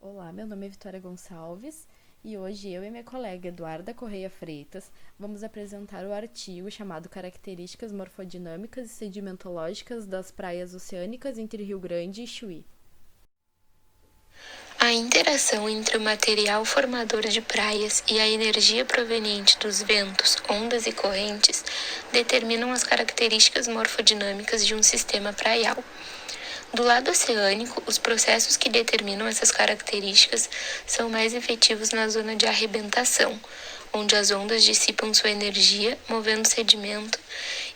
Olá, meu nome é Vitória Gonçalves e hoje eu e minha colega Eduarda Correia Freitas vamos apresentar o artigo chamado Características Morfodinâmicas e Sedimentológicas das Praias Oceânicas entre Rio Grande e Chuí. A interação entre o material formador de praias e a energia proveniente dos ventos, ondas e correntes determinam as características morfodinâmicas de um sistema praial. Do lado oceânico, os processos que determinam essas características são mais efetivos na zona de arrebentação, onde as ondas dissipam sua energia, movendo sedimento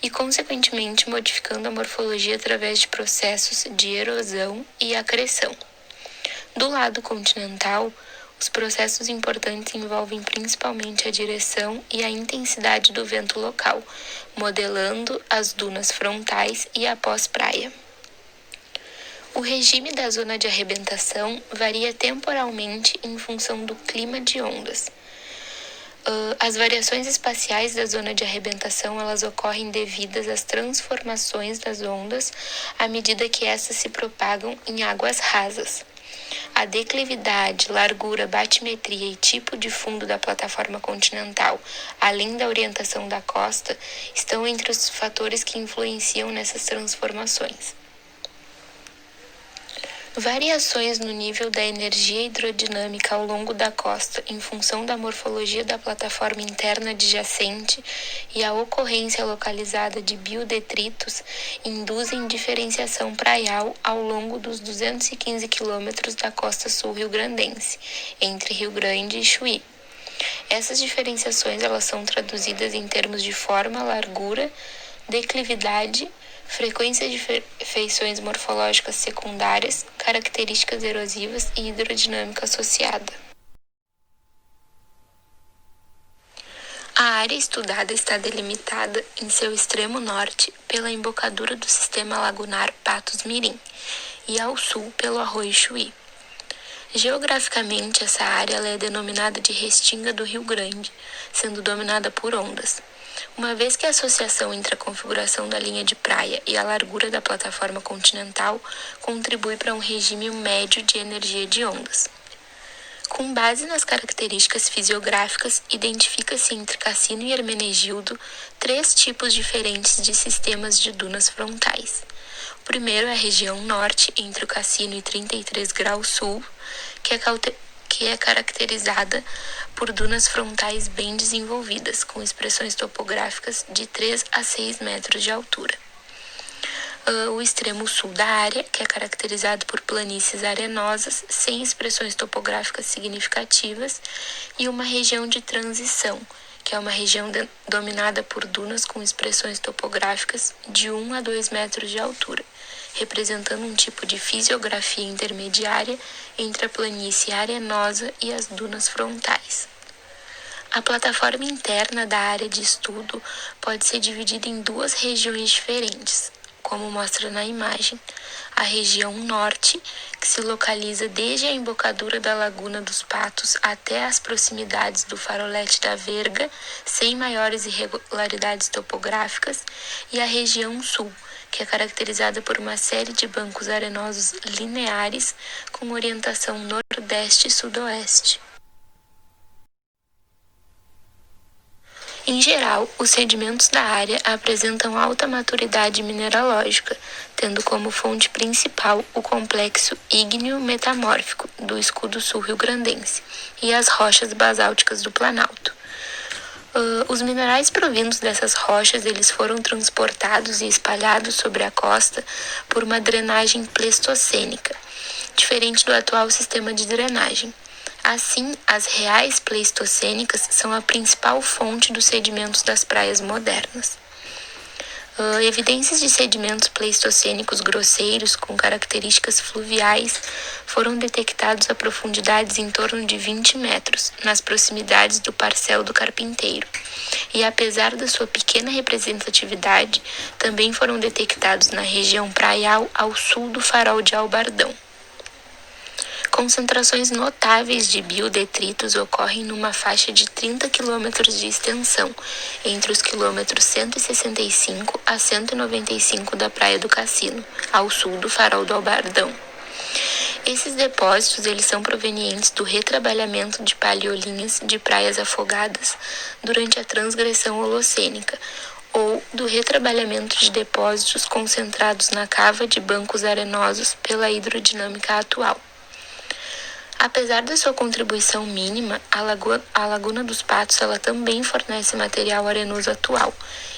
e, consequentemente, modificando a morfologia através de processos de erosão e acreção. Do lado continental, os processos importantes envolvem principalmente a direção e a intensidade do vento local, modelando as dunas frontais e a pós-praia. O regime da zona de arrebentação varia temporalmente em função do clima de ondas. As variações espaciais da zona de arrebentação elas ocorrem devidas às transformações das ondas à medida que essas se propagam em águas rasas. A declividade, largura, batimetria e tipo de fundo da plataforma continental, além da orientação da costa, estão entre os fatores que influenciam nessas transformações. Variações no nível da energia hidrodinâmica ao longo da costa em função da morfologia da plataforma interna adjacente e a ocorrência localizada de biodetritos induzem diferenciação praial ao longo dos 215 quilômetros da costa sul rio-grandense, entre Rio Grande e Chuí. Essas diferenciações elas são traduzidas em termos de forma, largura, declividade, frequência de feições morfológicas secundárias, características erosivas e hidrodinâmica associada. A área estudada está delimitada em seu extremo norte pela embocadura do sistema lagunar Patos Mirim e ao sul pelo Arroio Chuí. Geograficamente, essa área é denominada de Restinga do Rio Grande, sendo dominada por ondas. Uma vez que a associação entre a configuração da linha de praia e a largura da plataforma continental contribui para um regime médio de energia de ondas. Com base nas características fisiográficas, identifica-se entre Cassino e Hermenegildo 3 tipos diferentes de sistemas de dunas frontais. O primeiro é a região norte, entre o Cassino e 33 graus sul, que é caracterizada por dunas frontais bem desenvolvidas, com expressões topográficas de 3 a 6 metros de altura. O extremo sul da área, que é caracterizado por planícies arenosas, sem expressões topográficas significativas, e uma região de transição, que é uma região dominada por dunas com expressões topográficas de 1 a 2 metros de altura, representando um tipo de fisiografia intermediária entre a planície arenosa e as dunas frontais. A plataforma interna da área de estudo pode ser dividida em 2 regiões diferentes, como mostra na imagem. A região norte, que se localiza desde a embocadura da Laguna dos Patos até as proximidades do Farolete da Verga, sem maiores irregularidades topográficas, e a região sul, que é caracterizada por uma série de bancos arenosos lineares com orientação nordeste e sudoeste. Em geral, os sedimentos da área apresentam alta maturidade mineralógica, tendo como fonte principal o complexo ígneo-metamórfico do escudo sul rio-grandense e as rochas basálticas do Planalto. Os minerais provindos dessas rochas eles foram transportados e espalhados sobre a costa por uma drenagem pleistocênica, diferente do atual sistema de drenagem. Assim, as reais pleistocênicas são a principal fonte dos sedimentos das praias modernas. Evidências de sedimentos pleistocênicos grosseiros com características fluviais foram detectados a profundidades em torno de 20 metros, nas proximidades do Parcel do Carpinteiro. E apesar da sua pequena representatividade, também foram detectados na região praial ao sul do Farol de Albardão. Concentrações notáveis de biodetritos ocorrem numa faixa de 30 km de extensão, entre os quilômetros 165 a 195 da Praia do Cassino, ao sul do Farol do Albardão. Esses depósitos eles são provenientes do retrabalhamento de paleolinhas de praias afogadas durante a transgressão holocênica, ou do retrabalhamento de depósitos concentrados na cava de bancos arenosos pela hidrodinâmica atual. Apesar da sua contribuição mínima, a Laguna dos Patos ela também fornece material arenoso atual,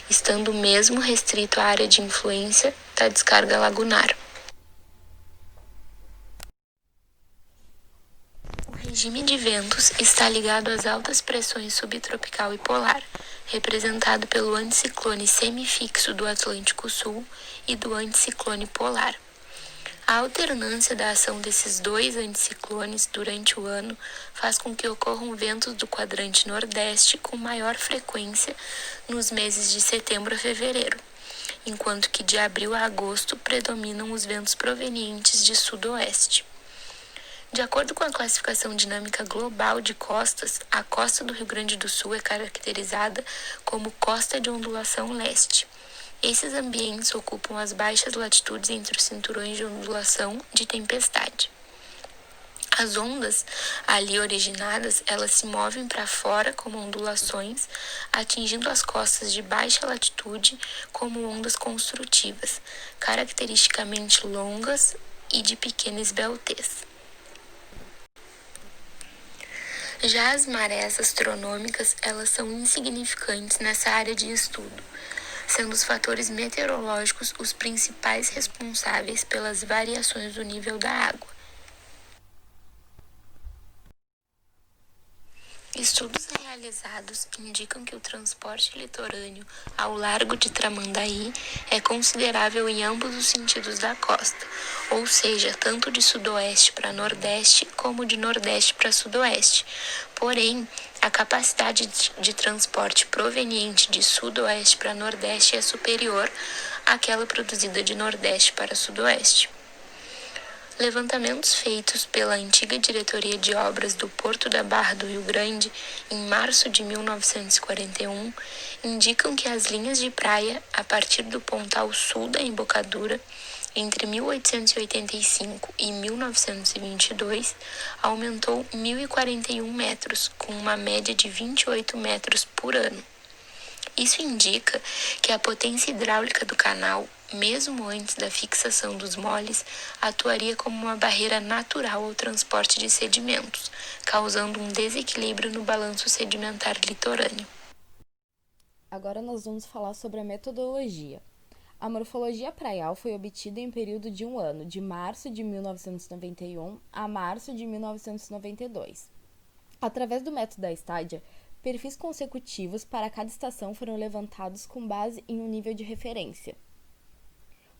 estando mesmo restrito à área de influência da descarga lagunar. O regime de ventos está ligado às altas pressões subtropical e polar, representado pelo anticiclone semifixo do Atlântico Sul e do anticiclone polar. A alternância da ação desses dois anticiclones durante o ano faz com que ocorram ventos do quadrante nordeste com maior frequência nos meses de setembro a fevereiro, enquanto que de abril a agosto predominam os ventos provenientes de sudoeste. De acordo com a classificação dinâmica global de costas, a costa do Rio Grande do Sul é caracterizada como costa de ondulação leste. Esses ambientes ocupam as baixas latitudes entre os cinturões de ondulação de tempestade. As ondas ali originadas, elas se movem para fora como ondulações, atingindo as costas de baixa latitude como ondas construtivas, caracteristicamente longas e de pequena esbeltez. Já as marés astronômicas, elas são insignificantes nessa área de estudo, sendo os fatores meteorológicos os principais responsáveis pelas variações do nível da água. Estudos realizados indicam que o transporte litorâneo ao largo de Tramandaí é considerável em ambos os sentidos da costa, ou seja, tanto de sudoeste para nordeste como de nordeste para sudoeste. Porém, a capacidade de transporte proveniente de sudoeste para nordeste é superior àquela produzida de nordeste para sudoeste. Levantamentos feitos pela antiga Diretoria de Obras do Porto da Barra do Rio Grande, em março de 1941, indicam que as linhas de praia, a partir do pontal sul da embocadura, entre 1885 e 1922, aumentou 1.041 metros, com uma média de 28 metros por ano. Isso indica que a potência hidráulica do canal, mesmo antes da fixação dos moles, atuaria como uma barreira natural ao transporte de sedimentos, causando um desequilíbrio no balanço sedimentar litorâneo. Agora nós vamos falar sobre a metodologia. A morfologia praial foi obtida em período de um ano, de março de 1991 a março de 1992. Através do método da Estádia, perfis consecutivos para cada estação foram levantados com base em um nível de referência.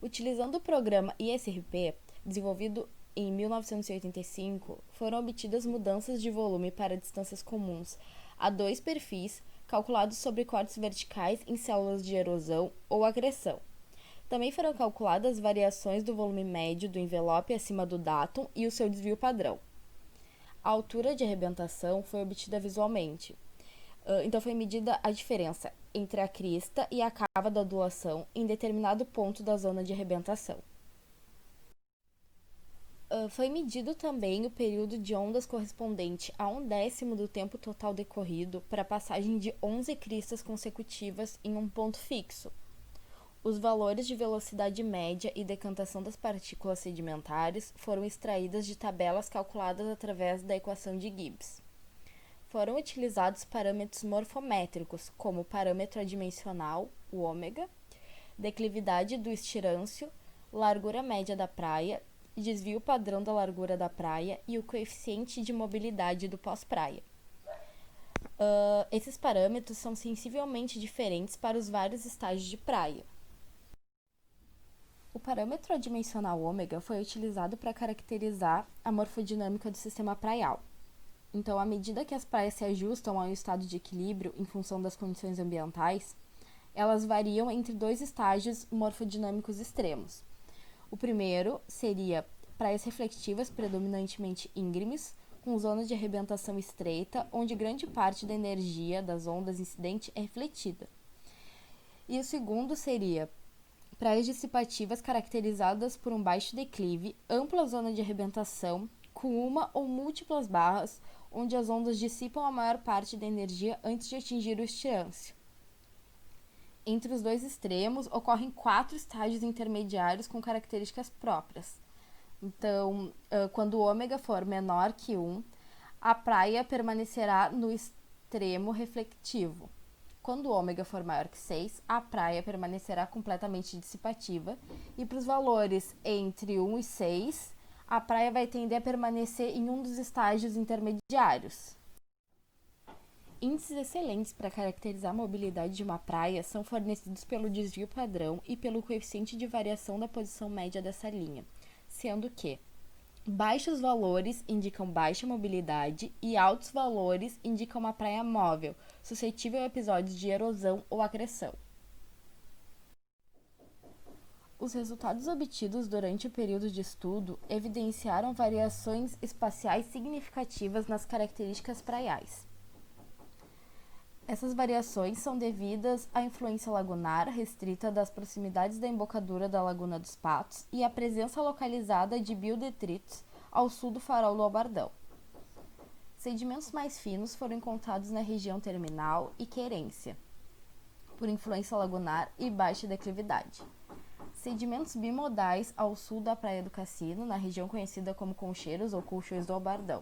Utilizando o programa ISRP, desenvolvido em 1985, foram obtidas mudanças de volume para distâncias comuns a dois perfis calculados sobre cortes verticais em células de erosão ou acreção. Também foram calculadas variações do volume médio do envelope acima do dátum e o seu desvio padrão. A altura de arrebentação foi obtida visualmente. Então foi medida a diferença entre a crista e a cava da ondulação em determinado ponto da zona de arrebentação. Foi medido também o período de ondas correspondente a 1/10 do tempo total decorrido para a passagem de 11 cristas consecutivas em um ponto fixo. Os valores de velocidade média e decantação das partículas sedimentares foram extraídas de tabelas calculadas através da equação de Gibbs. Foram utilizados parâmetros morfométricos, como o parâmetro adimensional, o ômega, declividade do estirâncio, largura média da praia, desvio padrão da largura da praia e o coeficiente de mobilidade do pós-praia. Esses parâmetros são sensivelmente diferentes para os vários estágios de praia. O parâmetro adimensional ômega foi utilizado para caracterizar a morfodinâmica do sistema praial. Então, à medida que as praias se ajustam a um estado de equilíbrio em função das condições ambientais, elas variam entre dois estágios morfodinâmicos extremos. O primeiro seria praias reflexivas predominantemente íngremes, com zonas de arrebentação estreita, onde grande parte da energia das ondas incidente é refletida. E o segundo seria Praias dissipativas caracterizadas por um baixo declive, ampla zona de arrebentação, com uma ou múltiplas barras, onde as ondas dissipam a maior parte da energia antes de atingir o estirância. Entre os dois extremos, ocorrem 4 estágios intermediários com características próprias. Então, quando o ômega for menor que 1, a praia permanecerá no extremo reflectivo. Quando o ômega for maior que 6, a praia permanecerá completamente dissipativa. E para os valores entre 1 e 6, a praia vai tender a permanecer em um dos estágios intermediários. Índices excelentes para caracterizar a mobilidade de uma praia são fornecidos pelo desvio padrão e pelo coeficiente de variação da posição média dessa linha, sendo que baixos valores indicam baixa mobilidade e altos valores indicam uma praia móvel, suscetível a episódios de erosão ou acreção. Os resultados obtidos durante o período de estudo evidenciaram variações espaciais significativas nas características praiais. Essas variações são devidas à influência lagunar restrita das proximidades da embocadura da Laguna dos Patos e à presença localizada de biodetritos ao sul do farol do Albardão. Sedimentos mais finos foram encontrados na região terminal e querência, por influência lagunar e baixa declividade. Sedimentos bimodais ao sul da Praia do Cassino, na região conhecida como Concheiros ou Colchões do Albardão.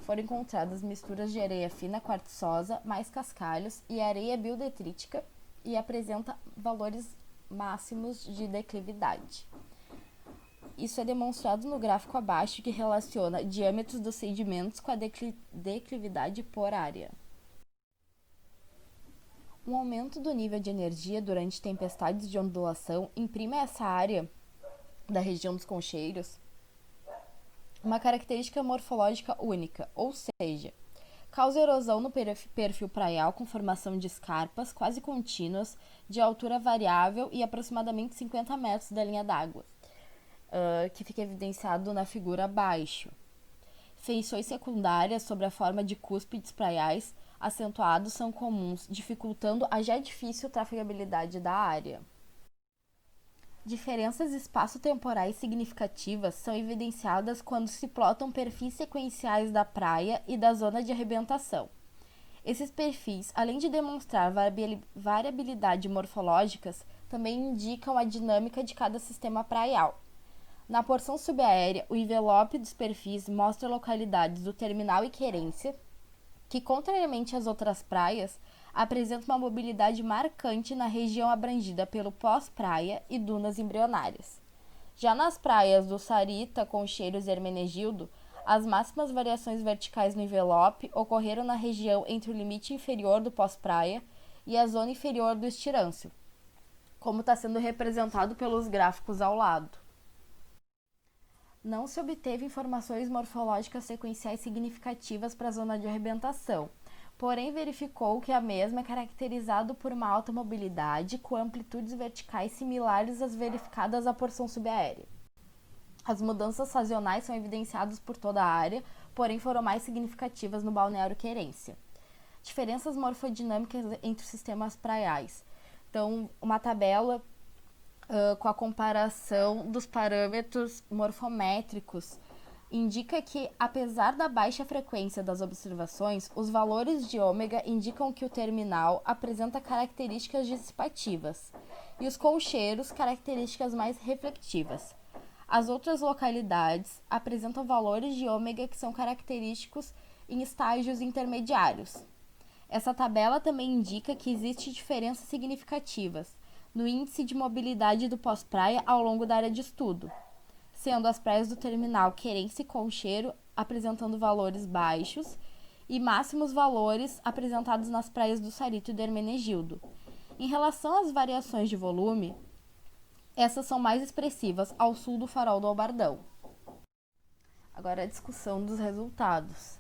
Foram encontradas misturas de areia fina quartzosa, mais cascalhos e areia biodetrítica e apresenta valores máximos de declividade. Isso é demonstrado no gráfico abaixo, que relaciona diâmetros dos sedimentos com a declividade por área. Um aumento do nível de energia durante tempestades de ondulação imprime a essa área da região dos concheiros uma característica morfológica única, ou seja, causa erosão no perfil praial com formação de escarpas quase contínuas, de altura variável e aproximadamente 50 metros da linha d'água, que fica evidenciado na figura abaixo. Feições secundárias sobre a forma de cúspides praiais acentuados são comuns, dificultando a já difícil trafegabilidade da área. Diferenças espaço-temporais significativas são evidenciadas quando se plotam perfis sequenciais da praia e da zona de arrebentação. Esses perfis, além de demonstrar variabilidade morfológicas, também indicam a dinâmica de cada sistema praial. Na porção subaérea, o envelope dos perfis mostra localidades do terminal e querência, que, contrariamente às outras praias, apresenta uma mobilidade marcante na região abrangida pelo pós-praia e dunas embrionárias. Já nas praias do Sarita, Concheiros e Hermenegildo, as máximas variações verticais no envelope ocorreram na região entre o limite inferior do pós-praia e a zona inferior do estirâncio, como está sendo representado pelos gráficos ao lado. Não se obteve informações morfológicas sequenciais significativas para a zona de arrebentação, porém verificou que a mesma é caracterizada por uma alta mobilidade com amplitudes verticais similares às verificadas na porção subaérea. As mudanças sazonais são evidenciadas por toda a área, porém foram mais significativas no balneário Querência. Diferenças morfodinâmicas entre os sistemas praiais. Então, uma tabela com a comparação dos parâmetros morfométricos indica que, apesar da baixa frequência das observações, os valores de ômega indicam que o terminal apresenta características dissipativas e os concheiros características mais reflectivas. As outras localidades apresentam valores de ômega que são característicos em estágios intermediários. Essa tabela também indica que existem diferenças significativas no índice de mobilidade do pós-praia ao longo da área de estudo, sendo as praias do terminal Querência e Concheiro apresentando valores baixos e máximos valores apresentados nas praias do Sarito e do Hermenegildo. Em relação às variações de volume, essas são mais expressivas ao sul do farol do Albardão. Agora a discussão dos resultados.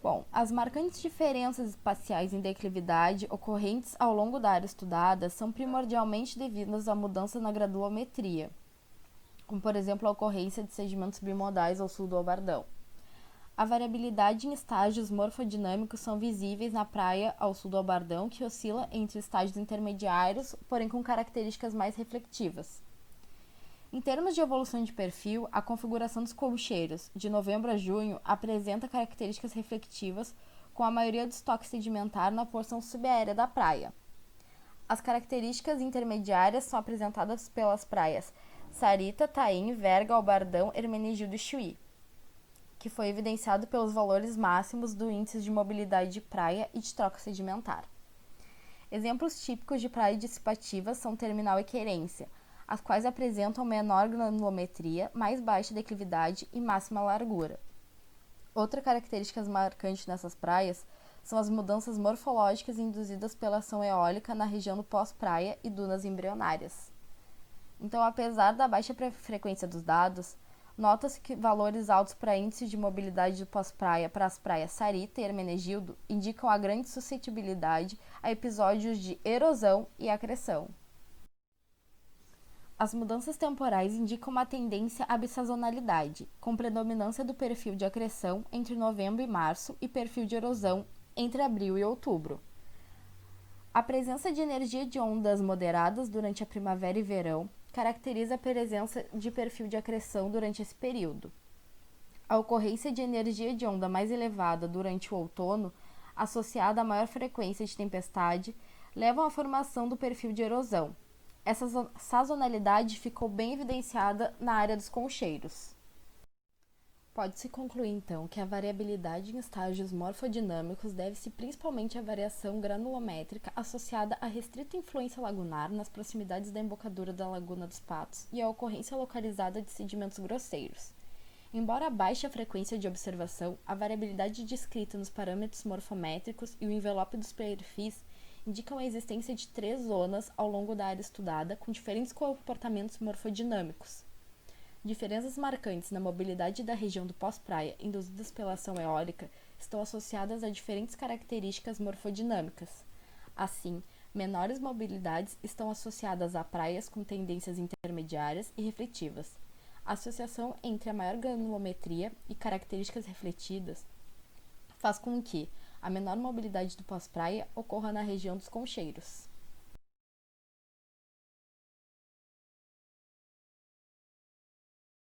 Bom, as marcantes diferenças espaciais em declividade ocorrentes ao longo da área estudada são primordialmente devidas à mudança na gradulometria, como por exemplo a ocorrência de sedimentos bimodais ao sul do Albardão. A variabilidade em estágios morfodinâmicos são visíveis na praia ao sul do Albardão, que oscila entre estágios intermediários, porém com características mais reflectivas. Em termos de evolução de perfil, a configuração dos concheiros, de novembro a junho, apresenta características reflexivas, com a maioria do estoque sedimentar na porção subaérea da praia. As características intermediárias são apresentadas pelas praias Sarita, Taim, Verga, Albardão, Hermenegildo e Chuí, que foi evidenciado pelos valores máximos do índice de mobilidade de praia e de troca sedimentar. Exemplos típicos de praia dissipativa são Terminal e Querência, as quais apresentam menor granulometria, mais baixa declividade e máxima largura. Outra característica marcante nessas praias são as mudanças morfológicas induzidas pela ação eólica na região do pós-praia e dunas embrionárias. Então, apesar da baixa frequência dos dados, nota-se que valores altos para índice de mobilidade do pós-praia para as praias Sarita e Hermenegildo indicam a grande suscetibilidade a episódios de erosão e acreção. As mudanças temporais indicam uma tendência à bissazonalidade, com predominância do perfil de acreção entre novembro e março e perfil de erosão entre abril e outubro. A presença de energia de ondas moderadas durante a primavera e verão caracteriza a presença de perfil de acreção durante esse período. A ocorrência de energia de onda mais elevada durante o outono, associada a maior frequência de tempestade, levam à formação do perfil de erosão. Essa sazonalidade ficou bem evidenciada na área dos concheiros. Pode-se concluir, então, que a variabilidade em estágios morfodinâmicos deve-se principalmente à variação granulométrica associada à restrita influência lagunar nas proximidades da embocadura da Laguna dos Patos e à ocorrência localizada de sedimentos grosseiros. Embora baixe a frequência de observação, a variabilidade descrita nos parâmetros morfométricos e o envelope dos perfis indicam a existência de 3 zonas ao longo da área estudada com diferentes comportamentos morfodinâmicos. Diferenças marcantes na mobilidade da região do pós-praia induzidas pela ação eólica estão associadas a diferentes características morfodinâmicas. Assim, menores mobilidades estão associadas a praias com tendências intermediárias e refletivas. A associação entre a maior granulometria e características refletidas faz com que a menor mobilidade do pós-praia ocorra na região dos concheiros.